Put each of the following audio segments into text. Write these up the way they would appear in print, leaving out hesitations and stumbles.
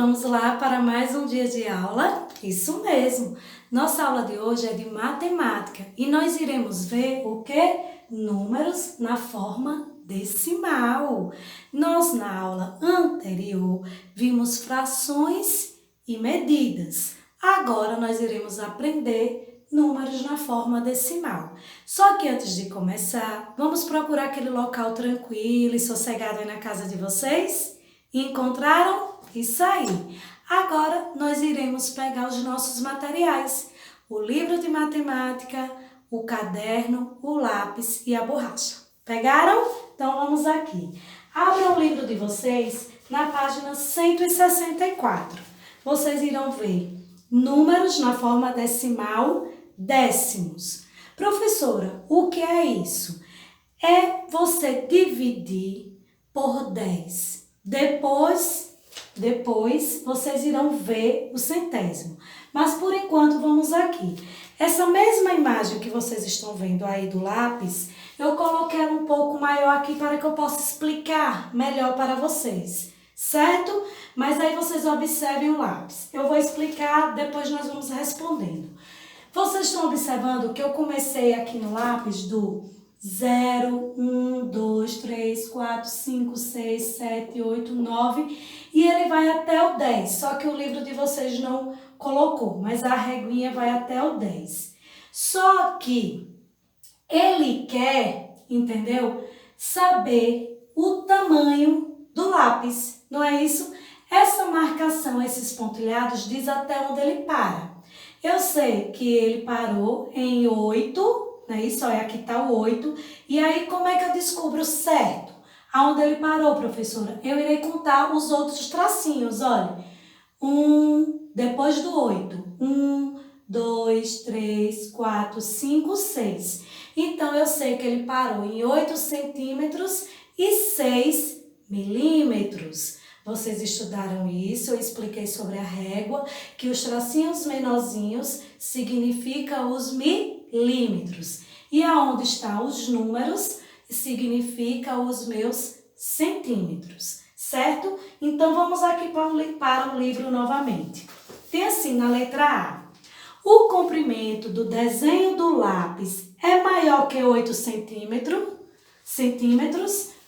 vamos lá para mais um dia de aula? Isso mesmo! Nossa aula de hoje é de matemática e nós iremos ver o que? Números na forma decimal. Nós, na aula anterior, vimos frações e medidas. Agora nós iremos aprender números na forma decimal. Só que antes de começar, vamos procurar aquele local tranquilo e sossegado aí na casa de vocês? Encontraram? Isso aí! Agora nós iremos pegar os nossos materiais, o livro de matemática, o caderno, o lápis e a borracha. Pegaram? Então vamos aqui. Abram o livro de vocês na página 164. Vocês irão ver números na forma decimal, décimos. Professora, o que é isso? É você dividir por 10. Depois vocês irão ver o centésimo. Mas por enquanto vamos aqui. Essa mesma imagem que vocês estão vendo aí do lápis, eu coloquei ela um pouco maior aqui para que eu possa explicar melhor para vocês, certo? Mas aí vocês observem o lápis. Eu vou explicar, depois nós vamos respondendo. Vocês estão observando que eu comecei aqui no lápis do 0, 1, 2, 3, 4, 5, 6, 7, 8, 9 e ele vai até o 10. Só que o livro de vocês não colocou, mas a reguinha vai até o 10. Só que ele quer, entendeu? Saber o tamanho do lápis, não é isso? Essa marcação, esses pontilhados, diz até onde ele para. Eu sei que ele parou em 8, não é isso? Olha, aqui está o 8. E aí, como é que eu descubro certo? Aonde ele parou, professora? Eu irei contar os outros tracinhos, olha. 1, depois do 8. 1, 2, 3, 4, 5, 6. Então, eu sei que ele parou em 8 centímetros e 6 milímetros. Vocês estudaram isso, eu expliquei sobre a régua, que os tracinhos menorzinhos significam os milímetros. E aonde estão os números, significa os meus centímetros, certo? Então, vamos aqui para o livro novamente. Tem assim, na letra A, o comprimento do desenho do lápis é maior que 8 centímetros.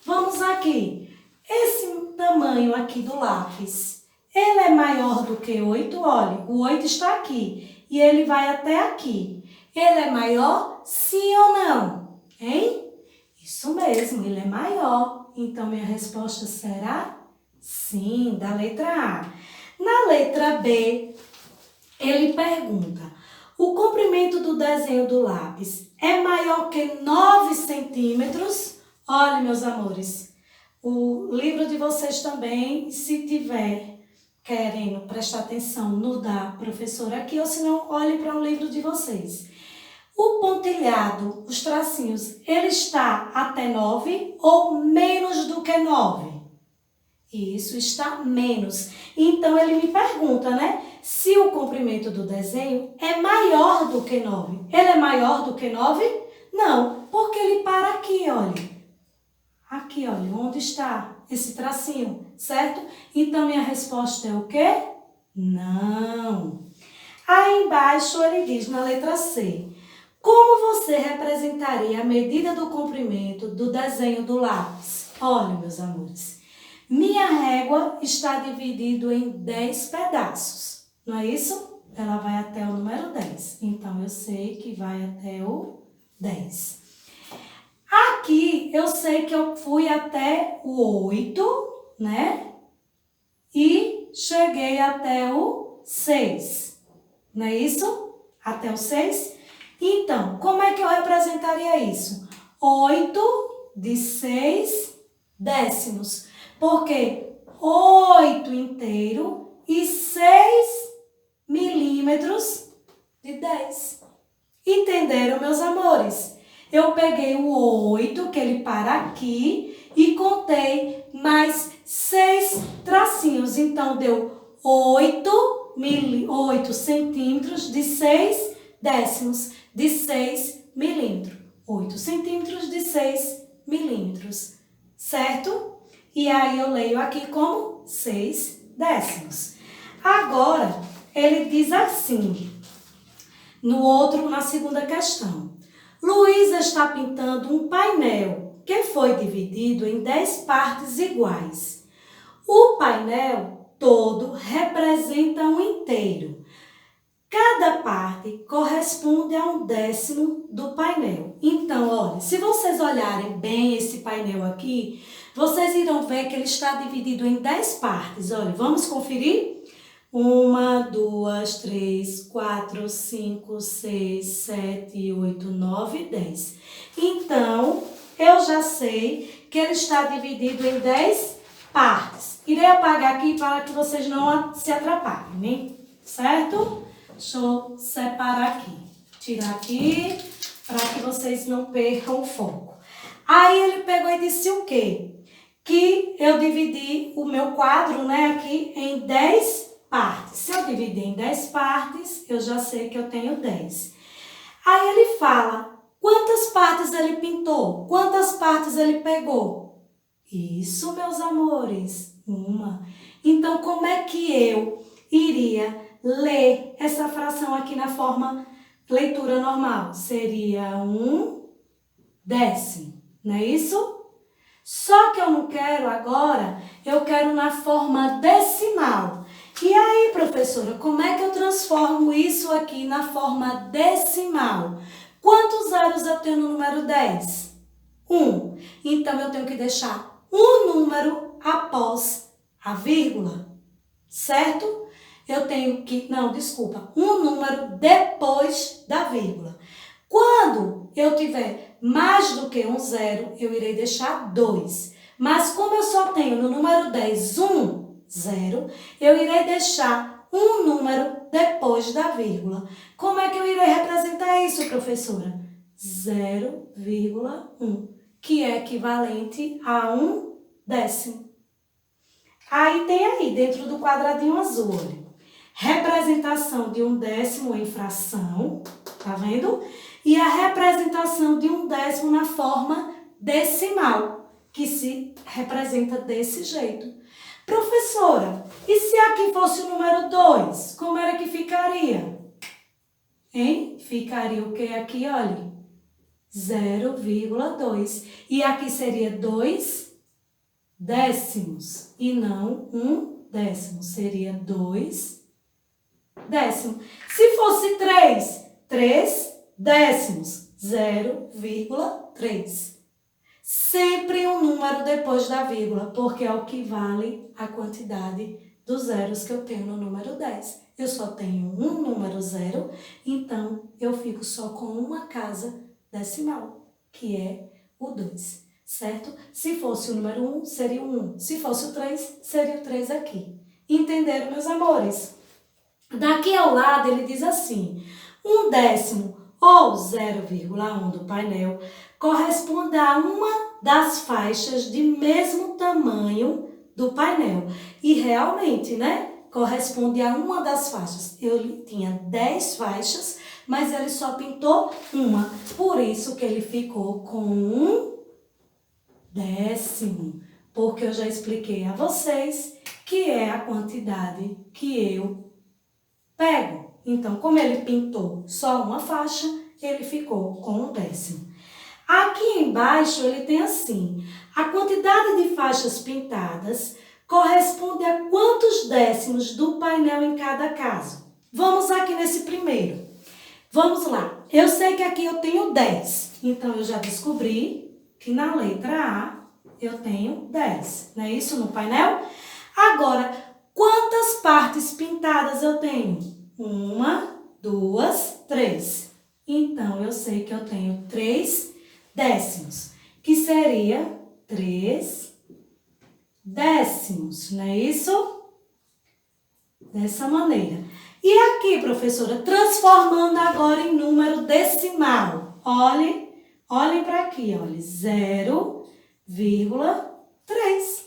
Vamos aqui. Esse tamanho aqui do lápis, ele é maior do que 8? Olha, o 8 está aqui e ele vai até aqui. Ele é maior, sim ou não? Hein? Isso mesmo, ele é maior. Então, minha resposta será sim, da letra A. Na letra B, ele pergunta, o comprimento do desenho do lápis é maior que 9 centímetros? Olha, meus amores, o livro de vocês também, se tiver querendo prestar atenção no da professora aqui, ou se não, olhem para o livro de vocês. O pontilhado, os tracinhos, ele está até 9 ou menos do que 9? Isso, está menos. Então, ele me pergunta, né? Se o comprimento do desenho é maior do que 9. Ele é maior do que 9? Não, porque ele para aqui, olha. Aqui, olha, onde está esse tracinho, certo? Então, minha resposta é o quê? Não. Aí embaixo ele diz na letra C, como você representaria a medida do comprimento do desenho do lápis? Olha, meus amores, minha régua está dividida em 10 pedaços, não é isso? Ela vai até o número 10, então eu sei que vai até o 10. Aqui, eu sei que eu fui até o 8, né? E cheguei até o 6. Não é isso? Até o 6? Então, como é que eu representaria isso? 8 de 6 décimos. Porque 8 inteiro e 6 milímetros de 10. Entenderam, meus amores? Eu peguei o 8, que ele para aqui, e contei mais 6 tracinhos. Então, deu 8 centímetros de 6 décimos de 6 milímetros. 8 centímetros de 6 milímetros, certo? E aí, eu leio aqui como 6 décimos. Agora, ele diz assim, na segunda questão. Luísa está pintando um painel que foi dividido em 10 partes iguais. O painel todo representa um inteiro. Cada parte corresponde a um décimo do painel. Então, olha, se vocês olharem bem esse painel aqui, vocês irão ver que ele está dividido em 10 partes. Olha, vamos conferir? 1, 2, 3, 4, 5, 6, 7, 8, 9, 10. Então, eu já sei que ele está dividido em 10 partes. Irei apagar aqui para que vocês não se atrapalhem, né? Certo? Deixa eu separar aqui. Tirar aqui para que vocês não percam o foco. Aí ele pegou e disse o quê? Que eu dividi o meu quadro, né, aqui em 10 partes. Se eu dividir em 10 partes, eu já sei que eu tenho 10. Aí ele fala, quantas partes ele pintou? Quantas partes ele pegou? Isso, meus amores, uma. Então, como é que eu iria ler essa fração aqui na forma leitura normal? Seria 1/10, não é isso? Só que eu não quero agora, eu quero na forma decimal. E aí, professora, como é que eu transformo isso aqui na forma decimal? Quantos zeros eu tenho no número 10? 1. Então, eu tenho que deixar um número após a vírgula, certo? Eu tenho que, um número depois da vírgula. Quando eu tiver mais do que um zero, eu irei deixar 2. Mas como eu só tenho no número 10 0, eu irei deixar um número depois da vírgula. Como é que eu irei representar isso, professora? 0,1, que é equivalente a 1/10. Aí tem aí, dentro do quadradinho azul, olha, representação de 1/10 em fração, tá vendo? E a representação de 1/10 na forma decimal, que se representa desse jeito. Professora, e se aqui fosse o número 2, como era que ficaria? Hein? Ficaria o que aqui, olha? 0,2. E aqui seria 2 décimos e não 1/10. Seria 2 décimos. Se fosse 3, 3 décimos, 0,3. Sempre um número depois da vírgula, porque é o que vale a quantidade dos zeros que eu tenho no número 10. Eu só tenho um número 0, então eu fico só com uma casa decimal, que é o 2, certo? Se fosse o número 1, seria o 1. Se fosse o 3, seria o 3 aqui. Entenderam, meus amores? Daqui ao lado ele diz assim, 1/10 ou 0,1 do painel corresponde a uma das faixas de mesmo tamanho do painel. E realmente, né? Corresponde a uma das faixas. Eu tinha 10 faixas, mas ele só pintou uma. Por isso que ele ficou com 1/10. Porque eu já expliquei a vocês que é a quantidade que eu pego. Então, como ele pintou só uma faixa, ele ficou com 1/10. Aqui embaixo ele tem assim, a quantidade de faixas pintadas corresponde a quantos décimos do painel em cada caso. Vamos aqui nesse primeiro. Vamos lá. Eu sei que aqui eu tenho 10, então eu já descobri que na letra A eu tenho 10, não é isso no painel? Agora, quantas partes pintadas eu tenho? 1, 2, 3. Então, eu sei que eu tenho 3 décimos, que seria 3 décimos, não é isso? Dessa maneira. E aqui, professora, transformando agora em número decimal. Olhem para aqui, olha, 0,3.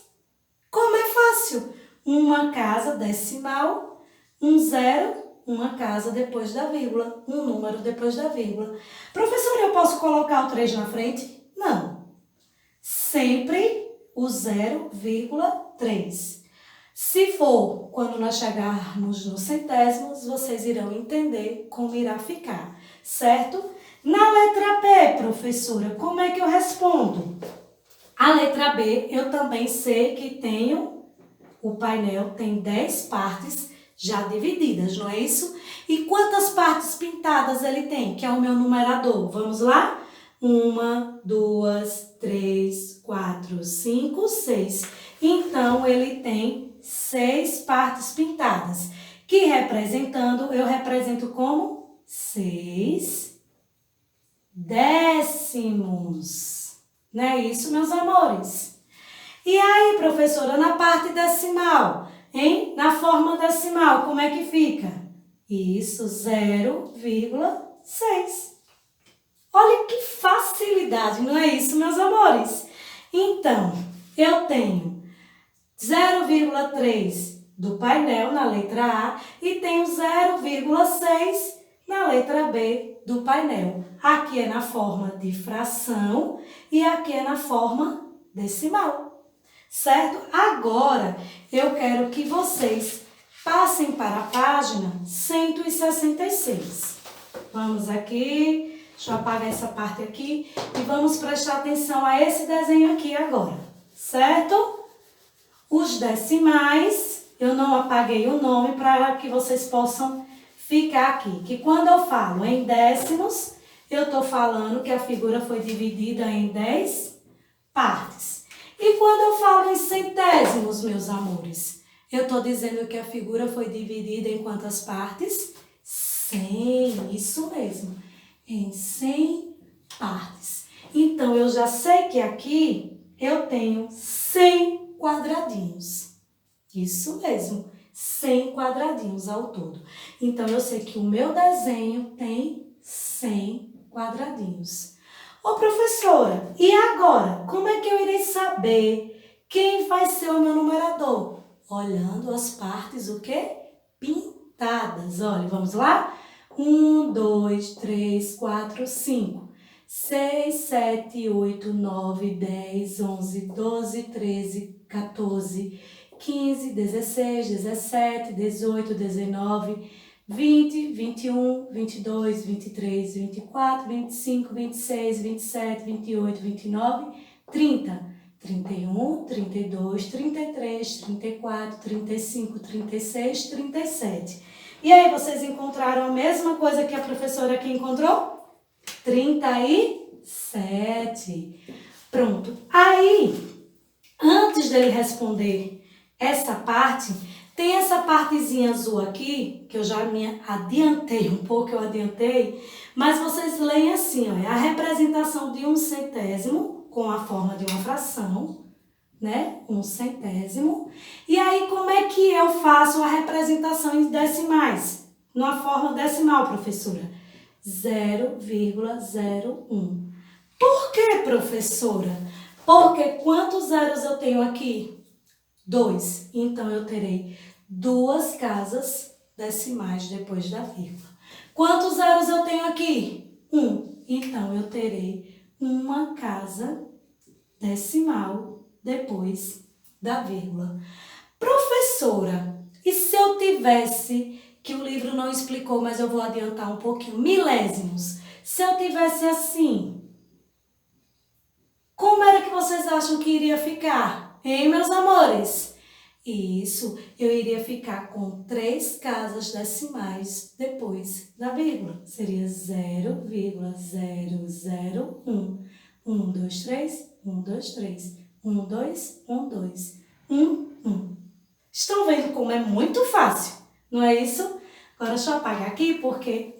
Como é fácil? Uma casa decimal, um zero, uma casa depois da vírgula, um número depois da vírgula. Professora, eu posso colocar o 3 na frente? Não. Sempre o 0,3. Se for quando nós chegarmos nos centésimos, vocês irão entender como irá ficar, certo? Na letra B, professora, como é que eu respondo? A letra B, eu também sei que o painel tem 10 partes já divididas, não é isso? E quantas partes pintadas ele tem, que é o meu numerador? Vamos lá? 1, 2, 3, 4, 5, 6. Então, ele tem 6 partes pintadas, que eu represento como 6 décimos. Não é isso, meus amores? E aí, professora, na parte decimal, hein? Na forma decimal, como é que fica? Isso, 0,6. Olha que facilidade, não é isso, meus amores? Então, eu tenho 0,3 do painel na letra A e tenho 0,6 na letra B do painel. Aqui é na forma de fração e aqui é na forma decimal, certo? Agora, eu quero que vocês passem para a página 166. Vamos aqui, deixa eu apagar essa parte aqui e vamos prestar atenção a esse desenho aqui agora, certo? Os decimais, eu não apaguei o nome para que vocês possam ficar aqui. Que quando eu falo em décimos, eu estou falando que a figura foi dividida em 10 partes. E quando eu falo em centésimos, meus amores, eu estou dizendo que a figura foi dividida em quantas partes? 100, isso mesmo, em 100 partes. Então, eu já sei que aqui eu tenho 100 quadradinhos. Isso mesmo, 100 quadradinhos ao todo. Então, eu sei que o meu desenho tem 100 quadradinhos. Ô, professora, e agora? Como é que eu irei saber quem vai ser o meu numerador? Olhando as partes, o quê? Pintadas. Olha, vamos lá? 1, 2, 3, 4, 5, 6, 7, 8, 9, 10, 11, 12, 13, 14, 15, 16, 17, 18, 19, 20, 21, 22, 23, 24, 25, 26, 27, 28, 29, 30, 31, 32, 33, 34, 35, 36, 37. E aí, vocês encontraram a mesma coisa que a professora aqui encontrou? 37. Pronto. Aí, antes dele responder essa parte, tem essa partezinha azul aqui, que eu já me adiantei um pouco, mas vocês leem assim, ó, é a representação de um centésimo com a forma de uma fração, né? Um centésimo. E aí, como é que eu faço a representação em decimais? Numa forma decimal, professora. 0,01. Por que, professora? Porque quantos zeros eu tenho aqui? 2. Então, eu terei 2 casas decimais depois da vírgula. Quantos zeros eu tenho aqui? 1. Então, eu terei uma casa decimal depois da vírgula. Professora, e se eu tivesse, que o livro não explicou, mas eu vou adiantar um pouquinho, milésimos. Se eu tivesse assim, como era que vocês acham que iria ficar? Hein, meus amores? Isso, eu iria ficar com 3 casas decimais depois da vírgula. Seria 0,001. 1, 2, 3, 1, 2, 3, 1, 2, 1, 2, 1, 1. Estão vendo como é muito fácil, não é isso? Agora deixa eu apagar aqui porque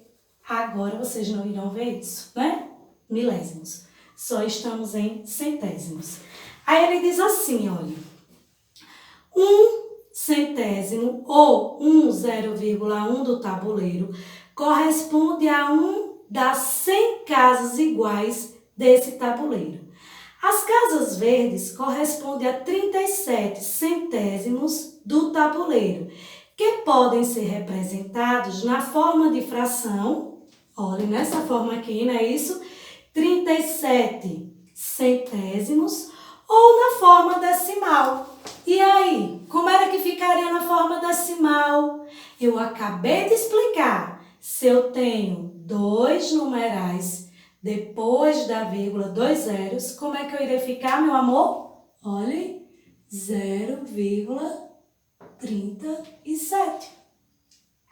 agora vocês não irão ver isso, né? Milésimos. Só estamos em centésimos. Aí ele diz assim, olha. 1 centésimo ou 0,1 do tabuleiro corresponde a um das 100 casas iguais desse tabuleiro. As casas verdes correspondem a 37 centésimos do tabuleiro, que podem ser representados na forma de fração, olhem nessa forma aqui, não é isso? 37 centésimos ou na forma decimal. E aí, como era que ficaria na forma decimal? Eu acabei de explicar. Se eu tenho 2 numerais depois da vírgula, 2 zeros, como é que eu irei ficar, meu amor? Olhe, 0,37.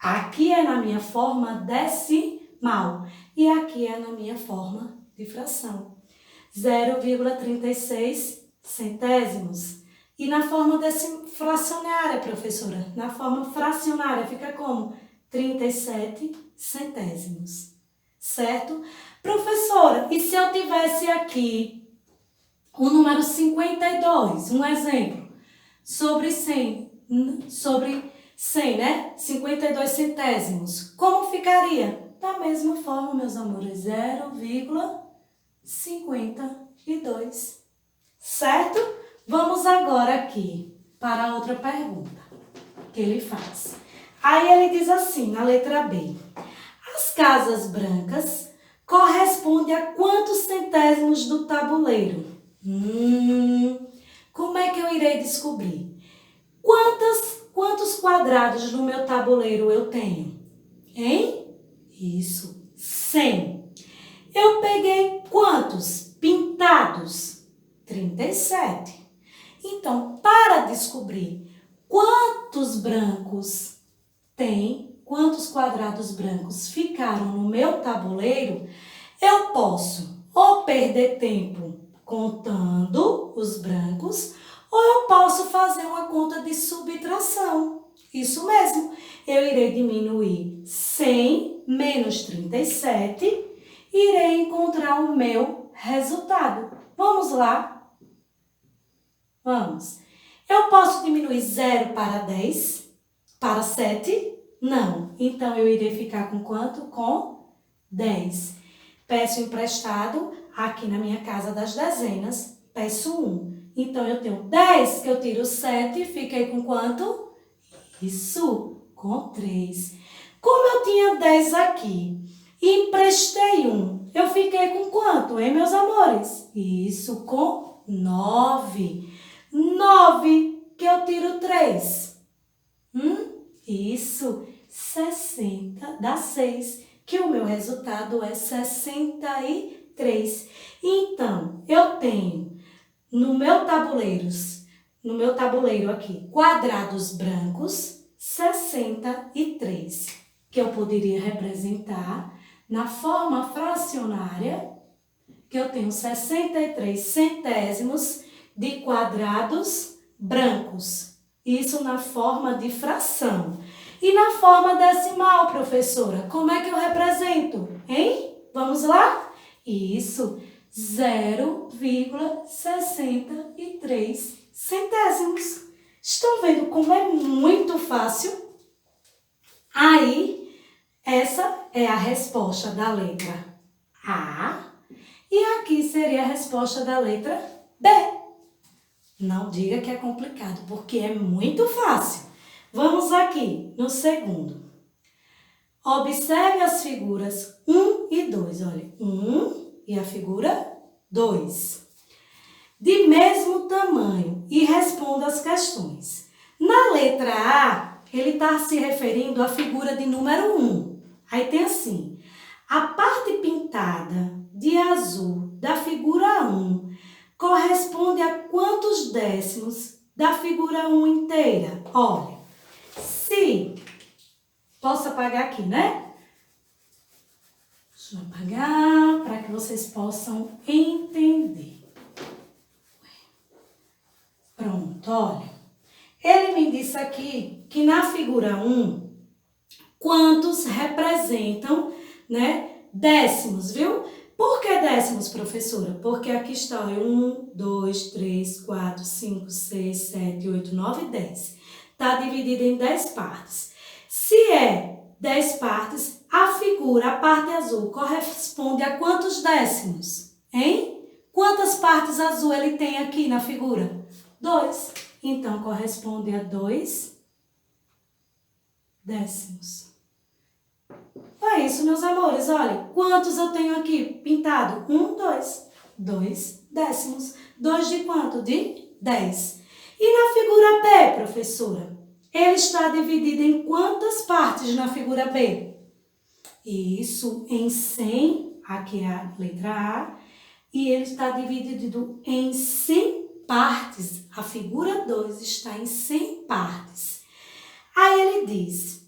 Aqui é na minha forma decimal e aqui é na minha forma de fração. 0,36 centésimos. E na forma fracionária, professora? Na forma fracionária fica como? 37 centésimos. Certo? Professora, e se eu tivesse aqui o número 52, um exemplo, sobre 100, né? 52 centésimos. Como ficaria? Da mesma forma, meus amores, 0,52. Certo? Vamos agora aqui para a outra pergunta que ele faz. Aí ele diz assim, na letra B. As casas brancas correspondem a quantos centésimos do tabuleiro? Como é que eu irei descobrir? Quantos quadrados no meu tabuleiro eu tenho? Hein? Isso, 100. Eu peguei quantos pintados? 37. Então, para descobrir quantos brancos tem, quantos quadrados brancos ficaram no meu tabuleiro, eu posso ou perder tempo contando os brancos, ou eu posso fazer uma conta de subtração. Isso mesmo, eu irei diminuir 100 menos 37 e irei encontrar o meu resultado. Vamos lá? Vamos. Eu posso diminuir 0 para 10? Para 7? Não. Então, eu irei ficar com quanto? Com 10. Peço emprestado aqui na minha casa das dezenas, peço 1. Então, eu tenho 10, que eu tiro 7, fiquei com quanto? Isso, com 3. Como eu tinha 10 aqui e emprestei 1, eu fiquei com quanto, hein, meus amores? Isso, com 9. 9, que eu tiro 3. Isso, 60, dá 6, que o meu resultado é 63. Então, eu tenho no meu tabuleiro aqui, quadrados brancos, 63, que eu poderia representar na forma fracionária, que eu tenho 63 centésimos de quadrados brancos. Isso na forma de fração. E na forma decimal, professora, como é que eu represento? Hein? Vamos lá? Isso, 0,63 centésimos. Estão vendo como é muito fácil? Aí, essa é a resposta da letra A. E aqui seria a resposta da letra B. Não diga que é complicado, porque é muito fácil. Vamos aqui no segundo. Observe as figuras 1 e 2. Olha, 1 e a figura 2. De mesmo tamanho e responda as questões. Na letra A, ele está se referindo à figura de número 1. Aí tem assim, a parte pintada de azul da figura 1 corresponde a quantos décimos da figura 1 inteira? Olha, se... Posso apagar aqui, né? Deixa eu apagar para que vocês possam entender. Pronto, olha. Ele me disse aqui que na figura 1, quantos representam, né, décimos, viu? Por que décimos, professora? Porque aqui está 1, 2, 3, 4, 5, 6, 7, 8, 9, 10. Está dividido em 10 partes. Se é 10 partes, a figura, a parte azul, corresponde a quantos décimos? Hein? Quantas partes azul ele tem aqui na figura? 2. Então, corresponde a 2 décimos. É isso, meus amores. Olha, quantos eu tenho aqui pintado? 1, 2. 2 décimos. 2 de quanto? De 10. E na figura B, professora? Ele está dividido em quantas partes na figura B? Isso, em 100, aqui é a letra A, e ele está dividido em 100 partes. A figura 2 está em 100 partes. Aí ele diz,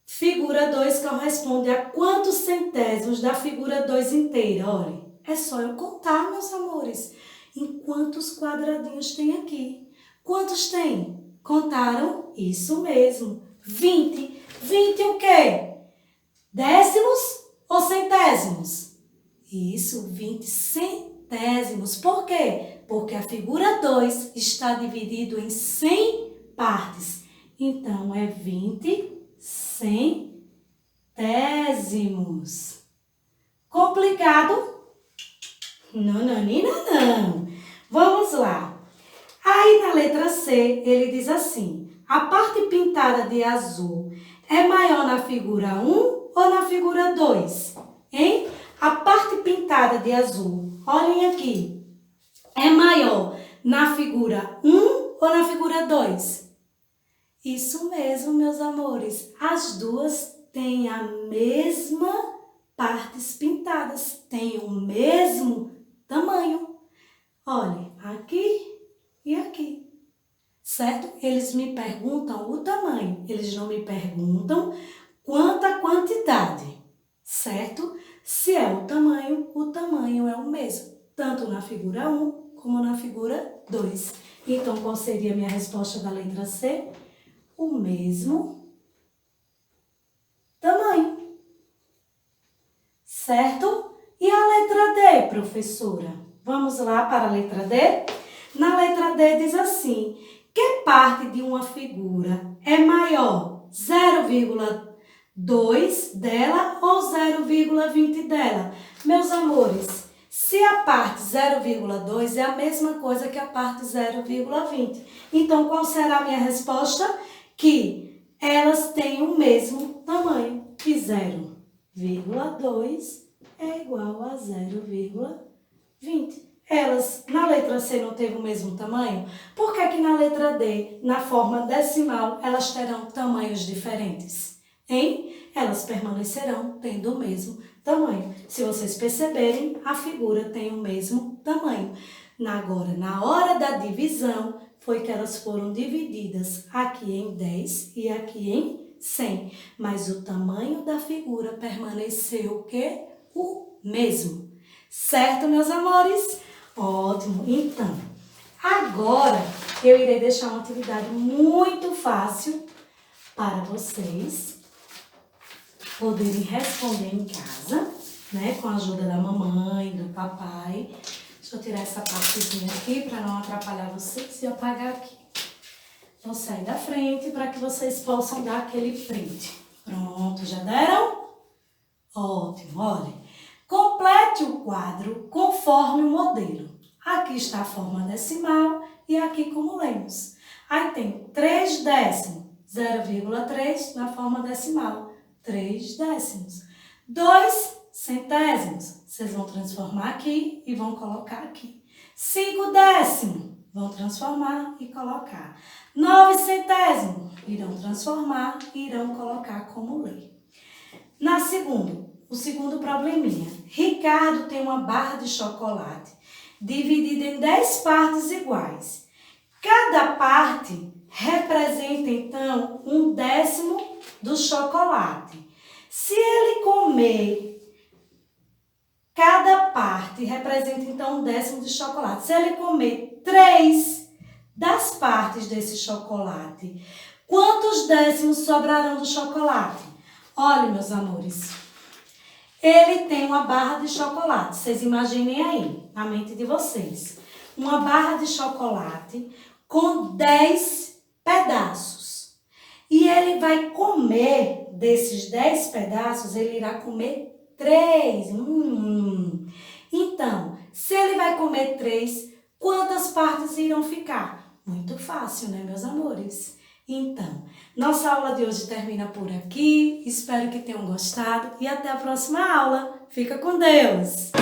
figura 2 corresponde a quantos centésimos da figura 2 inteira? Olha, é só eu contar, meus amores, em quantos quadradinhos tem aqui. Quantos tem? Contaram? Isso mesmo, 20. 20 o quê? Décimos ou centésimos? Isso, 20 centésimos. Por quê? Porque a figura 2 está dividido em 100 partes. Então, é 20 centésimos. Complicado? Não, Nina, não. Vamos lá. Aí, na letra C, ele diz assim, a parte pintada de azul é maior na figura 1 ou na figura 2? Hein? A parte pintada de azul, olhem aqui, é maior na figura 1 ou na figura 2? Isso mesmo, meus amores. As duas têm a mesma partes pintadas, têm o mesmo tamanho. Olhem, aqui e aqui, certo? Eles me perguntam o tamanho, eles não me perguntam quanta quantidade, certo? Se é o tamanho é o mesmo, tanto na figura 1 como na figura 2. Então, qual seria a minha resposta da letra C? O mesmo tamanho, certo? E a letra D, professora? Vamos lá para a letra D? Na letra D diz assim, que parte de uma figura é maior, 0,2 dela ou 0,20 dela? Meus amores, se a parte 0,2 é a mesma coisa que a parte 0,20. Então, qual será a minha resposta? Que elas têm o mesmo tamanho, que 0,2 é igual a 0,20. Elas, na letra C, não teve o mesmo tamanho? Por que na letra D, na forma decimal, elas terão tamanhos diferentes? Hein? Elas permanecerão tendo o mesmo tamanho. Se vocês perceberem, a figura tem o mesmo tamanho. Agora, na hora da divisão, foi que elas foram divididas aqui em 10 e aqui em 100. Mas o tamanho da figura permaneceu o quê? O mesmo. Certo, meus amores? Ótimo. Então, agora eu irei deixar uma atividade muito fácil para vocês poderem responder em casa, né? Com a ajuda da mamãe, do papai. Deixa eu tirar essa partezinha aqui para não atrapalhar vocês e apagar aqui. Vou sair da frente para que vocês possam dar aquele print. Pronto, já deram? Ótimo, olha. Complete o quadro conforme o modelo. Aqui está a forma decimal e aqui como lemos. Aí tem 3 décimos, 0,3 na forma decimal, 3 décimos. 2 centésimos, vocês vão transformar aqui e vão colocar aqui. 5 décimos, vão transformar e colocar. 9 centésimos, irão transformar e irão colocar como lei. O segundo probleminha. Ricardo tem uma barra de chocolate dividida em 10 partes iguais. Cada parte representa, então, 1/10 do chocolate. Se ele comer, cada parte representa, então, 1/10 de chocolate. Se ele comer 3 das partes desse chocolate, quantos décimos sobrarão do chocolate? Olha, meus amores, ele tem uma barra de chocolate. Vocês imaginem aí, na mente de vocês. Uma barra de chocolate com 10 pedaços. E ele vai comer, desses 10 pedaços, ele irá comer 3. Então, se ele vai comer 3, quantas partes irão ficar? Muito fácil, né, meus amores? Então, nossa aula de hoje termina por aqui. Espero que tenham gostado e até a próxima aula. Fica com Deus!